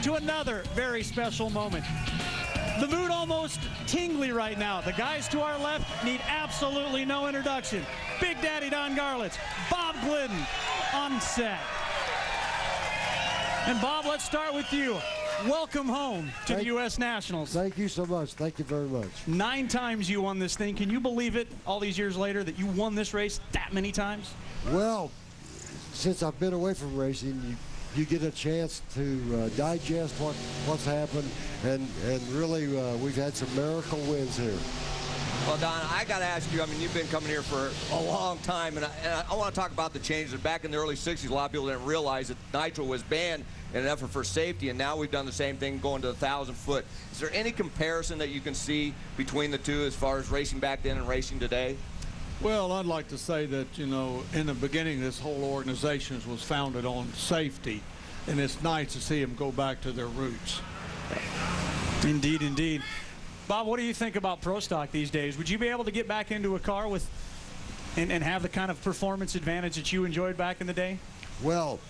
to another very special moment. The mood almost tingly right now. The guys to our left need absolutely no introduction. Big Daddy Don Garllits, Bob Glidden on set. And Bob, let's start with you. Welcome home to the U.S. Nationals. Thank you so much. Thank you very much. 9 times you won this thing. Can you believe it, all these years later, that you won this race that many times? Well, since I've been away from racing, you get a chance to digest what's happened, and really we've had some miracle wins here. Well, Don, I got to ask you, I mean, you've been coming here for a long time, and I want to talk about the changes. Back in the early 60s, a lot of people didn't realize that nitro was banned in an effort for safety, and now we've done the same thing going to 1,000 foot. Is there any comparison that you can see between the two as far as racing back then and racing today? Well, I'd like to say that, you know, in the beginning, this whole organization was founded on safety, and it's nice to see them go back to their roots. Indeed, indeed. Bob, what do you think about Pro Stock these days? Would you be able to get back into a car with and have the kind of performance advantage that you enjoyed back in the day? Well,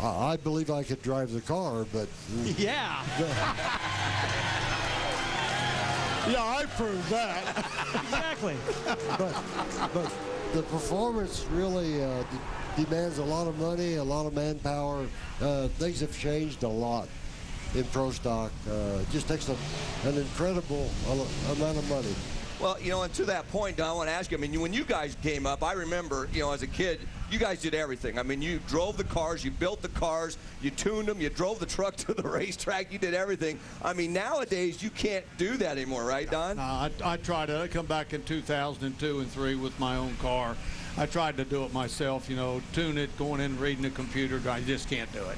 I believe I could drive the car, but... Yeah. Yeah, I proved that. Exactly. But the performance really demands a lot of money, a lot of manpower. Things have changed a lot in Pro Stock. Just takes an incredible amount of money. Well, you know, and to that point, Don, I want to ask you, I mean, when you guys came up, I remember, you know, as a kid, you guys did everything. I mean, you drove the cars, you built the cars, you tuned them, you drove the truck to the racetrack, you did everything. I mean, nowadays, you can't do that anymore, right, Don? No, I tried to come back in 2002 and 3 with my own car. I tried to do it myself, you know, tune it, going in, reading the computer. I just can't do it.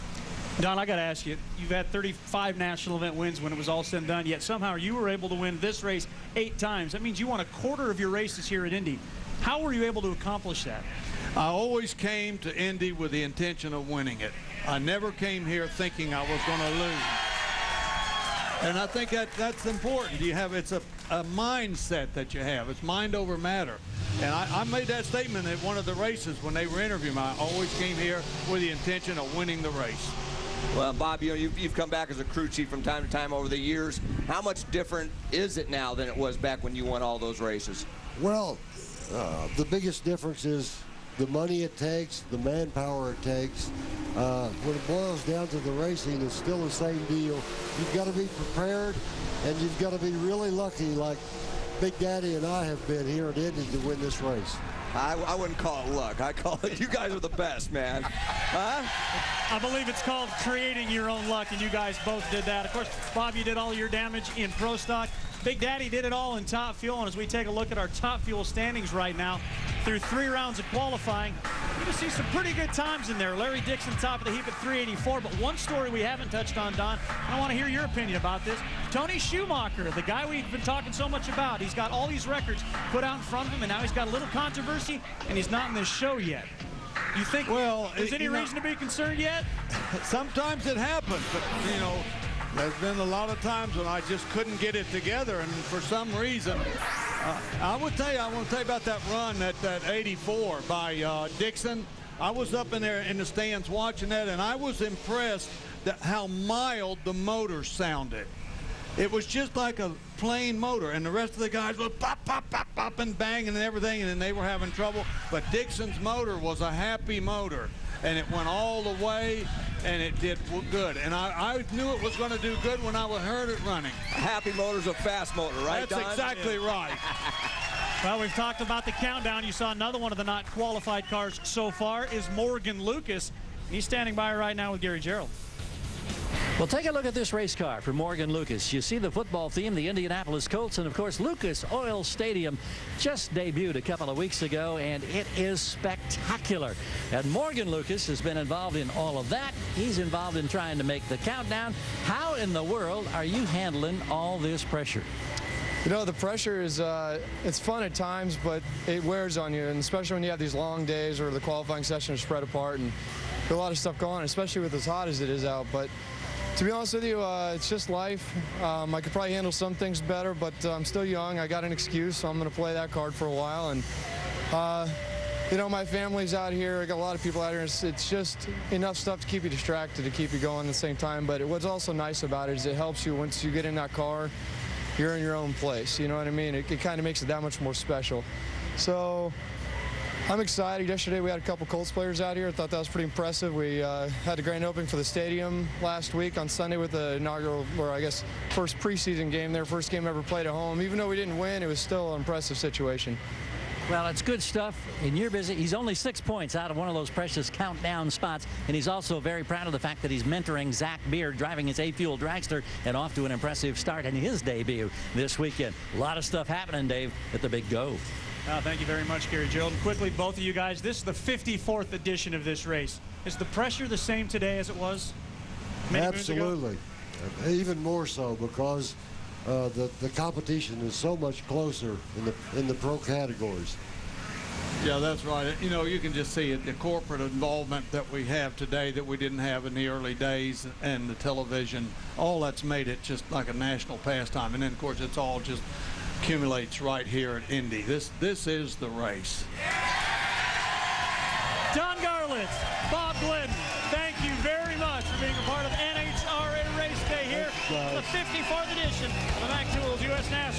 Don, I got to ask you, you've had 35 national event wins when it was all said and done, yet somehow you were able to win this race 8 times. That means you won a quarter of your races here at Indy. How were you able to accomplish that? I always came to Indy with the intention of winning it. I never came here thinking I was going to lose. And I think that's important. It's a mindset that you have. It's mind over matter. And I made that statement at one of the races when they were interviewing me. I always came here with the intention of winning the race. Well, Bob, you know, you've come back as a crew chief from time to time over the years. How much different is it now than it was back when you won all those races? Well, the biggest difference is the money it takes, the manpower it takes. When it boils down to the racing, it's still the same deal. You've got to be prepared, and you've got to be really lucky, like Big Daddy and I have been here at Indy to win this race. I wouldn't call it luck. I call it you guys are the best, man. Huh? I believe it's called creating your own luck, and you guys both did that. Of course, Bob, you did all your damage in Pro Stock. Big Daddy did it all in Top Fuel, and as we take a look at our Top Fuel standings right now, through 3 rounds of qualifying, you're going to see some pretty good times in there. Larry Dixon top of the heap at 384, but one story we haven't touched on, Don, and I want to hear your opinion about this. Tony Schumacher, the guy we've been talking so much about. He's got all these records put out in front of him, and now he's got a little controversy, and he's not in this show yet. You think, well, there's any reason to be concerned yet? Sometimes it happens, but, you know, there's been a lot of times when I just couldn't get it together, and for some reason, I want to tell you about that run, that 84 by Dixon. I was up in there in the stands watching that, and I was impressed that how mild the motor sounded. It was just like a plain motor, and the rest of the guys were pop, pop, pop, pop, and banging and everything, and then they were having trouble. But Dixon's motor was a happy motor, and it went all the way, and it did good. And I knew it was going to do good when I heard it running. A happy motor's a fast motor, right, Don? That's exactly right. Well, we've talked about the countdown. You saw another one of the not qualified cars so far is Morgan Lucas. He's standing by right now with Gary Gerald. Well, take a look at this race car for Morgan Lucas. You see the football theme, the Indianapolis Colts, and of course Lucas Oil Stadium just debuted a couple of weeks ago, and it is spectacular. And Morgan Lucas has been involved in all of that. He's involved in trying to make the countdown. How in the world are you handling all this pressure? You know, the pressure is, it's fun at times, but it wears on you, and especially when you have these long days or the qualifying session is spread apart and a lot of stuff going on, especially with as hot as it is out. But to be honest with you, it's just life. I could probably handle some things better, but I'm still young. I got an excuse, so I'm going to play that card for a while. And you know, my family's out here. I got a lot of people out here. It's just enough stuff to keep you distracted, to keep you going at the same time. But what's also nice about it is it helps you once you get in that car, you're in your own place. You know what I mean? It kind of makes it that much more special. So I'm excited. Yesterday we had a couple Colts players out here. I thought that was pretty impressive. We had the grand opening for the stadium last week on Sunday with the inaugural, or I guess, first preseason game there, first game ever played at home. Even though we didn't win, it was still an impressive situation. Well, it's good stuff, and you're busy. He's only 6 points out of one of those precious countdown spots, and he's also very proud of the fact that he's mentoring Zach Beard, driving his A-Fuel dragster, and off to an impressive start in his debut this weekend. A lot of stuff happening, Dave, at the Big Go. Thank you very much, Gary Gerald. And quickly, both of you guys, this is the 54th edition of this race. Is the pressure the same today as it was many moons ago? Absolutely. Even more so because the competition is so much closer in the pro categories. Yeah, that's right. You know, you can just see it, the corporate involvement that we have today that we didn't have in the early days, and the television, all that's made it just like a national pastime. And then, of course, it's all just accumulates right here at Indy. This is the race. Don Garllits, Bob Glidden, thank you very much for being a part of NHRA Race Day here, the 54th edition of the Mac Tools U.S. National.